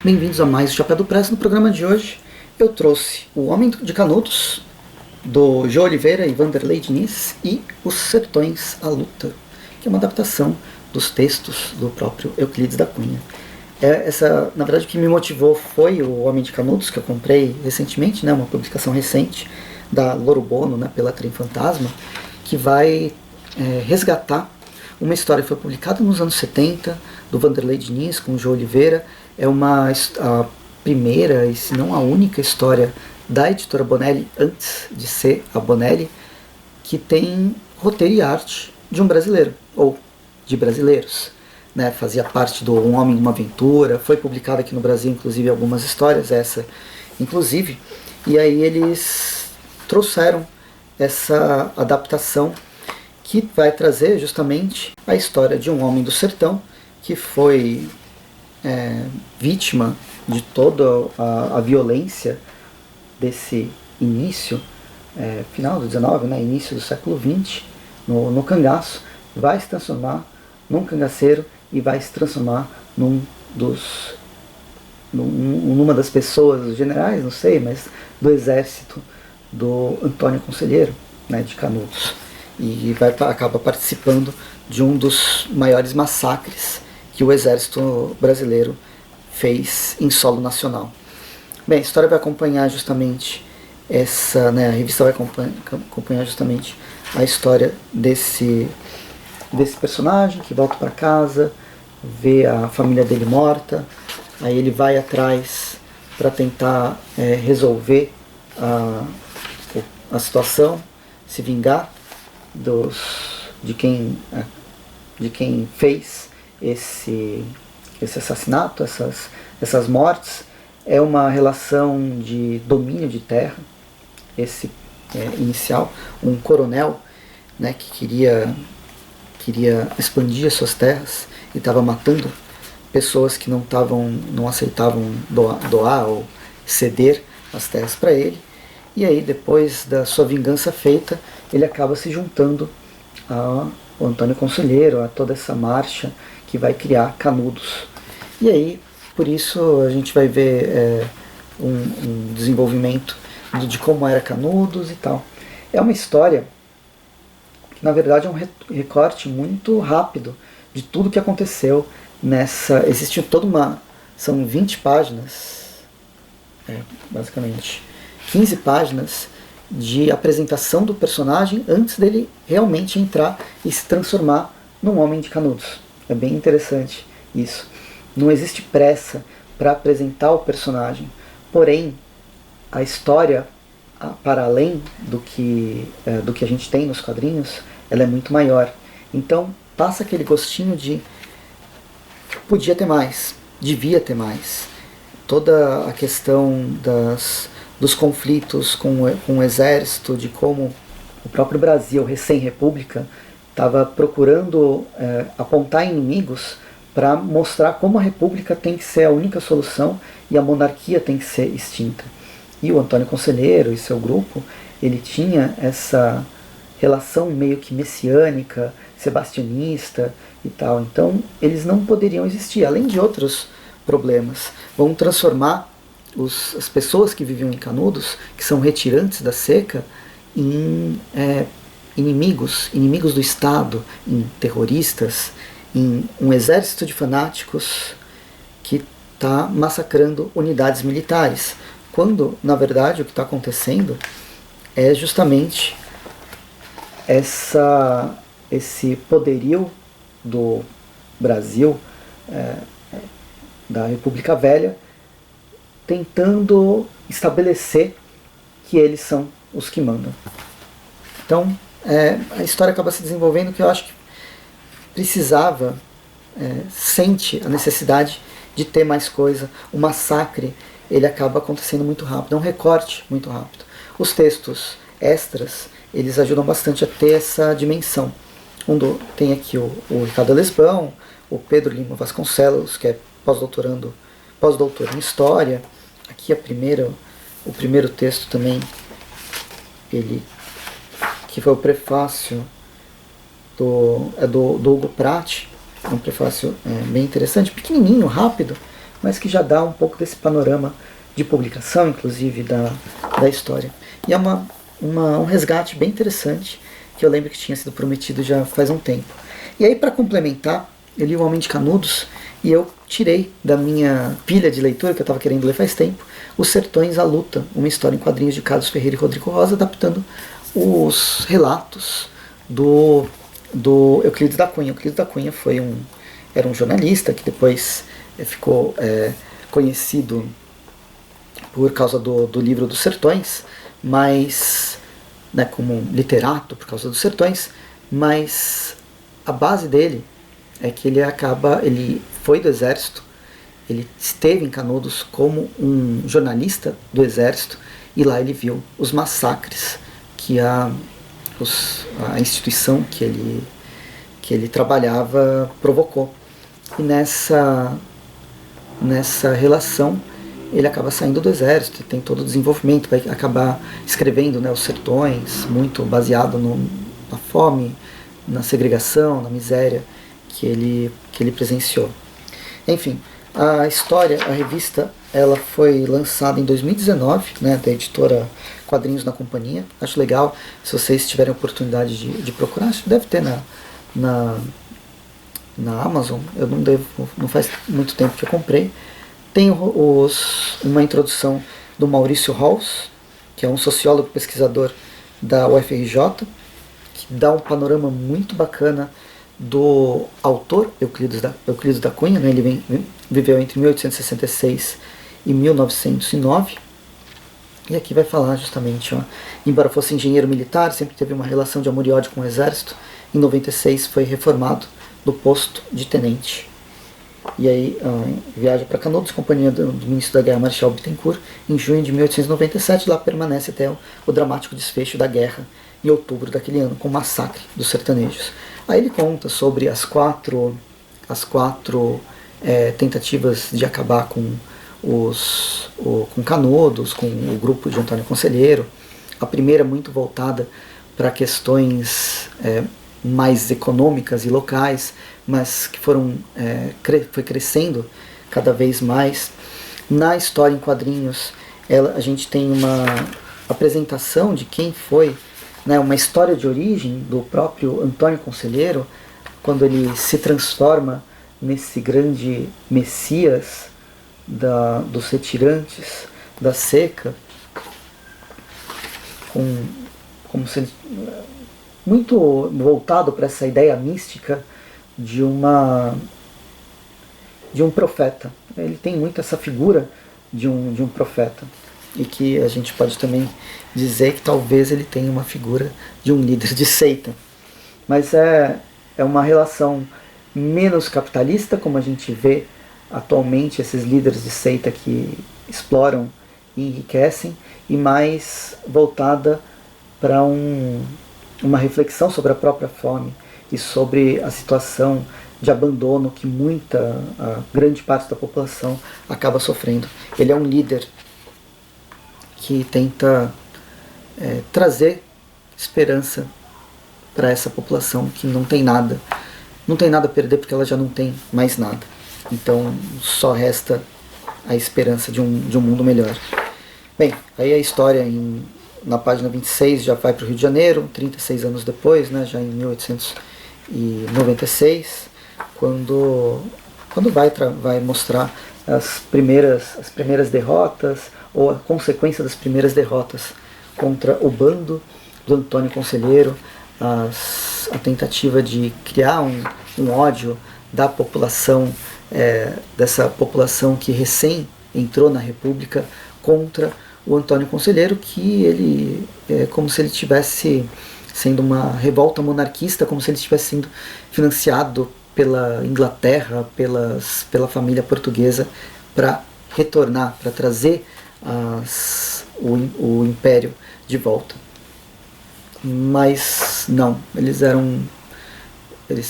Bem-vindos a mais o Chapéu do Press. No programa de hoje eu trouxe O Homem de Canudos, do Jô Oliveira e Vanderlei Diniz, e Os Sertões à Luta, que é uma adaptação dos textos do próprio Euclides da Cunha. Na verdade, o que me motivou foi O Homem de Canudos, que eu comprei recentemente, uma publicação recente da Louro Bono, pela Trem Fantasma, que vai resgatar uma história que foi publicada nos anos 70, do Vanderlei Diniz com o Jô Oliveira. É a primeira, e se não a única história da editora Bonelli, antes de ser a Bonelli, que tem roteiro e arte de um brasileiro, ou de brasileiros. Fazia parte do Um Homem e uma Aventura, foi publicada aqui no Brasil, inclusive, algumas histórias, essa inclusive, e aí eles trouxeram essa adaptação que vai trazer justamente a história de um homem do sertão que foi vítima de toda a violência desse início, final do XIX, início do século XX, no cangaço, vai se transformar num cangaceiro e vai se transformar numa das pessoas, generais, não sei, mas do exército do Antônio Conselheiro, de Canudos. E acaba participando de um dos maiores massacres que o exército brasileiro fez em solo nacional. Bem, a história vai acompanhar justamente a revista vai acompanhar justamente a história desse personagem que volta para casa, vê a família dele morta, aí ele vai atrás para tentar resolver a situação, se vingar de quem fez esse assassinato, essas mortes. É uma relação de domínio de terra, inicial, um coronel que queria expandir as suas terras e estava matando pessoas que não aceitavam doar ou ceder as terras para ele. E aí, depois da sua vingança feita, ele acaba se juntando ao Antônio Conselheiro, a toda essa marcha que vai criar Canudos. E aí, por isso, a gente vai ver um desenvolvimento de como era Canudos e tal. É uma história que, na verdade, é um recorte muito rápido de tudo que aconteceu nessa... Existe são 20 páginas, basicamente 15 páginas de apresentação do personagem antes dele realmente entrar e se transformar num homem de Canudos. É bem interessante isso. Não existe pressa para apresentar o personagem, porém a história, para além do que a gente tem nos quadrinhos, ela é muito maior. Então passa aquele gostinho de podia ter mais, devia ter mais. Toda a questão dos conflitos com o exército, de como o próprio Brasil, recém-república, estava procurando apontar inimigos para mostrar como a república tem que ser a única solução e a monarquia tem que ser extinta. E o Antônio Conselheiro e seu grupo, ele tinha essa relação meio que messiânica, sebastianista e tal. Então eles não poderiam existir, além de outros problemas. Vão transformar as pessoas que viviam em Canudos, que são retirantes da seca, em inimigos do Estado, em terroristas, em um exército de fanáticos que está massacrando unidades militares, quando, na verdade, o que está acontecendo é justamente esse poderio do Brasil, da República Velha, tentando estabelecer que eles são os que mandam. Então, a história acaba se desenvolvendo, que eu acho que precisava, sente a necessidade de ter mais coisa. O massacre, ele acaba acontecendo muito rápido, é um recorte muito rápido. Os textos extras, eles ajudam bastante a ter essa dimensão. Tem aqui o Ricardo Lesbão, o Pedro Lima Vasconcelos, que é pós-doutor em História. Aqui o primeiro texto também, que foi o prefácio do Hugo Pratt, um prefácio bem interessante, pequenininho, rápido, mas que já dá um pouco desse panorama de publicação, inclusive, da história. E é um resgate bem interessante, que eu lembro que tinha sido prometido já faz um tempo. E aí, para complementar, eu li O Homem de Canudos, e eu tirei da minha pilha de leitura, que eu estava querendo ler faz tempo, Os Sertões à Luta, uma história em quadrinhos de Carlos Ferreira e Rodrigo Rosa, adaptando os relatos do Euclides da Cunha. Euclides da Cunha era um jornalista que depois ficou conhecido por causa do livro dos Sertões, mas como um literato por causa dos Sertões, mas a base dele é que ele foi do Exército, ele esteve em Canudos como um jornalista do Exército, e lá ele viu os massacres que a instituição que ele trabalhava provocou. E nessa relação ele acaba saindo do Exército, tem todo o desenvolvimento, vai acabar escrevendo, Os Sertões, muito baseado na fome, na segregação, na miséria que ele presenciou. Enfim, a história, a revista, ela foi lançada em 2019, da editora Quadrinhos na Companhia. Acho legal, se vocês tiverem oportunidade de procurar, acho que deve ter na Amazon. Eu não faz muito tempo que eu comprei. Tem uma introdução do Maurício Halls, que é um sociólogo pesquisador da UFRJ, que dá um panorama muito bacana do autor Euclides da Cunha. Ele viveu entre 1866 e 1909. E aqui vai falar justamente, embora fosse engenheiro militar, sempre teve uma relação de amor e ódio com o exército. Em 96 foi reformado do posto de tenente. E aí viaja para Canudos, companhia do ministro da Guerra Marechal Bittencourt, em junho de 1897. Lá permanece até o dramático desfecho da guerra, em outubro daquele ano, com o massacre dos sertanejos. Aí ele conta sobre as quatro tentativas de acabar com Canudos, com o grupo de Antônio Conselheiro. A primeira muito voltada para questões mais econômicas e locais, mas que foi crescendo cada vez mais. Na história em quadrinhos, a gente tem uma apresentação de quem foi, uma história de origem do próprio Antônio Conselheiro, quando ele se transforma nesse grande messias dos retirantes da seca, como se ele, muito voltado para essa ideia mística de um profeta. Ele tem muito essa figura de um profeta, e que a gente pode também dizer que talvez ele tenha uma figura de um líder de seita. Mas é uma relação menos capitalista, como a gente vê atualmente esses líderes de seita que exploram e enriquecem, e mais voltada para uma reflexão sobre a própria fome e sobre a situação de abandono que a grande parte da população acaba sofrendo. Ele é um líder que tenta trazer esperança para essa população que não tem nada a perder, porque ela já não tem mais nada. Então só resta a esperança de um mundo melhor. Bem, aí a história na página 26 já vai para o Rio de Janeiro, 36 anos depois, já em 1896, quando vai mostrar as primeiras derrotas, ou a consequência das primeiras derrotas contra o bando do Antônio Conselheiro, a tentativa de criar um ódio da população, dessa população que recém entrou na República, contra o Antônio Conselheiro, que ele é como se ele estivesse sendo uma revolta monarquista, como se ele estivesse sendo financiado pela Inglaterra, pela família portuguesa, para retornar, para trazer o império de volta. Mas não, eles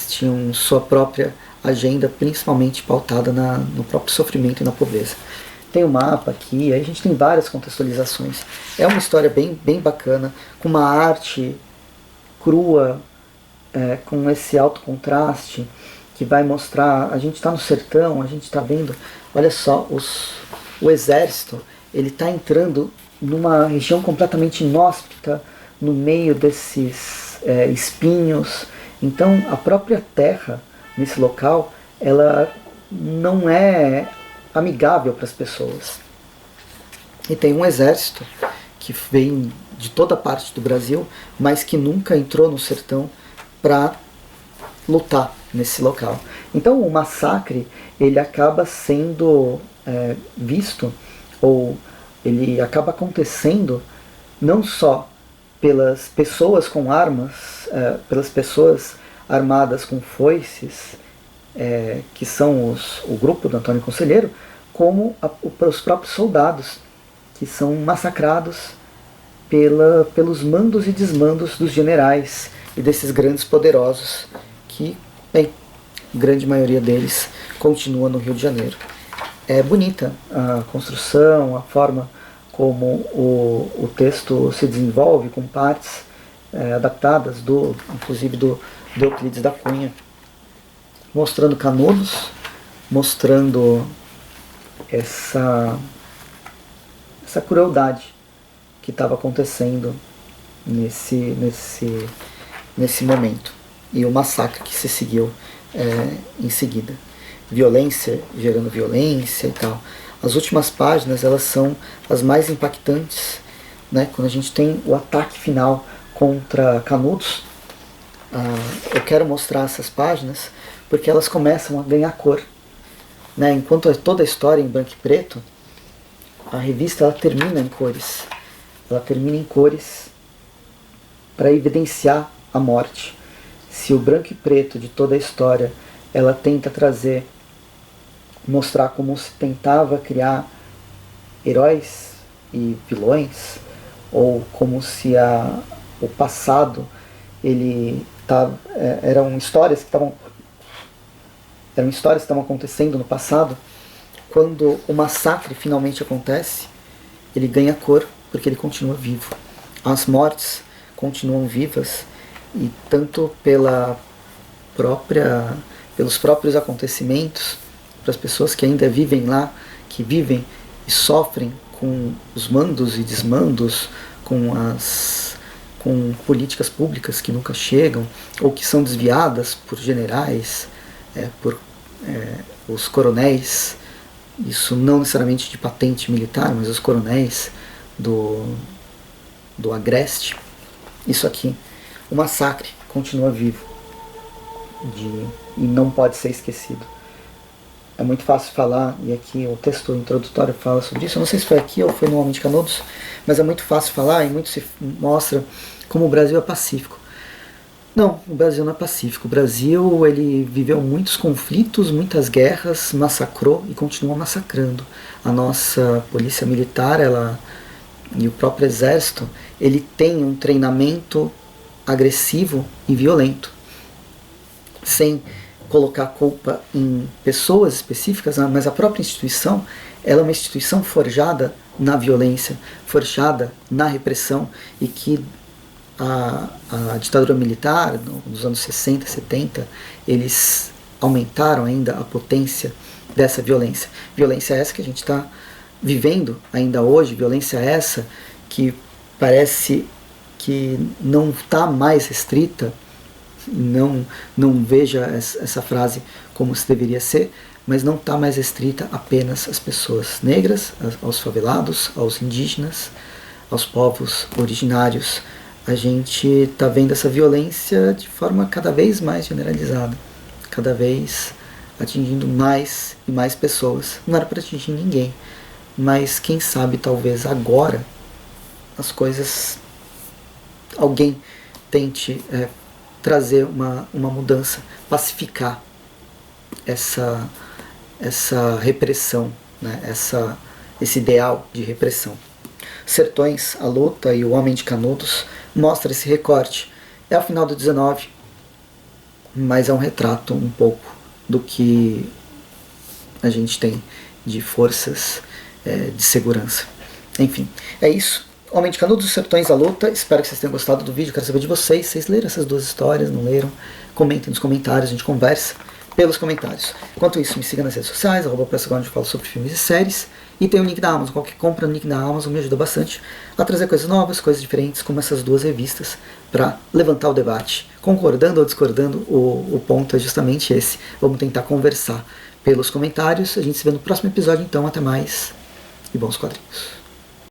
tinham sua própria agenda, principalmente pautada no próprio sofrimento e na pobreza. Tem um mapa aqui, aí a gente tem várias contextualizações. É uma história bem, bem bacana, com uma arte crua, com esse alto contraste, que vai mostrar, a gente está no sertão, a gente está vendo, olha só, o exército, ele está entrando numa região completamente inóspita, no meio desses espinhos. Então a própria terra nesse local, ela não é amigável para as pessoas. E tem um exército que vem de toda parte do Brasil, mas que nunca entrou no sertão para lutar nesse local. Então o massacre, ele acaba sendo visto, ou ele acaba acontecendo não só pelas pessoas com armas, pelas pessoas armadas com foices, que são o grupo do Antônio Conselheiro, como os próprios soldados, que são massacrados pelos mandos e desmandos dos generais e desses grandes poderosos, que, bem, a grande maioria deles continua no Rio de Janeiro. É bonita a construção, a forma como o texto se desenvolve, com partes adaptadas, inclusive do Euclides da Cunha, mostrando Canudos, mostrando essa crueldade que estava acontecendo nesse momento, e o massacre que se seguiu em seguida. Violência gerando violência e tal. As últimas páginas, elas são as mais impactantes, né? Quando a gente tem o ataque final contra Canudos. Eu quero mostrar essas páginas porque elas começam a ganhar cor, né? Enquanto toda a história em branco e preto, a revista ela termina em cores. Ela termina em cores para evidenciar a morte. Se o branco e preto de toda a história ela tenta mostrar como se tentava criar heróis e vilões, ou como se o passado eram histórias que estavam acontecendo no passado. Quando o massacre finalmente acontece, ele ganha cor porque ele continua vivo. As mortes continuam vivas, e tanto pelos próprios acontecimentos, para as pessoas que ainda vivem lá, que vivem e sofrem com os mandos e desmandos, com políticas públicas que nunca chegam, ou que são desviadas por generais, por os coronéis, isso não necessariamente de patente militar, mas os coronéis do Agreste. Isso aqui, o massacre continua vivo e não pode ser esquecido. É muito fácil falar, e aqui o texto introdutório fala sobre isso, eu não sei se foi aqui ou foi no Homem de Canudos, mas é muito fácil falar e muito se mostra como o Brasil é pacífico. Não, o Brasil não é pacífico. O Brasil, ele viveu muitos conflitos, muitas guerras, massacrou e continua massacrando. A nossa polícia militar, e o próprio exército, ele tem um treinamento agressivo e violento, sem colocar culpa em pessoas específicas, mas a própria instituição, ela é uma instituição forjada na violência, forjada na repressão, e que a ditadura militar, nos anos 60, 70, eles aumentaram ainda a potência dessa violência. Violência essa que a gente está vivendo ainda hoje, violência essa que parece que não está mais restrita. Não veja essa frase como se deveria ser, mas não está mais restrita apenas às pessoas negras, aos favelados, aos indígenas, aos povos originários. A gente está vendo essa violência de forma cada vez mais generalizada, cada vez atingindo mais e mais pessoas. Não era para atingir ninguém, mas quem sabe talvez agora as coisas, alguém tente trazer uma mudança, pacificar essa repressão, né? Esse ideal de repressão. Sertões, a Luta e o Homem de Canudos mostra esse recorte. É o final do 19, mas é um retrato um pouco do que a gente tem de forças de segurança. Enfim, é isso. Homem de Canudos, Sertões, a Luta. Espero que vocês tenham gostado do vídeo. Quero saber de vocês. Vocês leram essas duas histórias? Não leram? Comentem nos comentários, a gente conversa. pelos comentários. Enquanto isso, me siga nas redes sociais, @PressGone, onde eu falo sobre filmes e séries. E tem o link da Amazon. Qualquer compra no link da Amazon me ajuda bastante a trazer coisas novas, coisas diferentes, como essas duas revistas, para levantar o debate. Concordando ou discordando, o ponto é justamente esse. Vamos tentar conversar pelos comentários. A gente se vê no próximo episódio, então. Até mais e bons quadrinhos.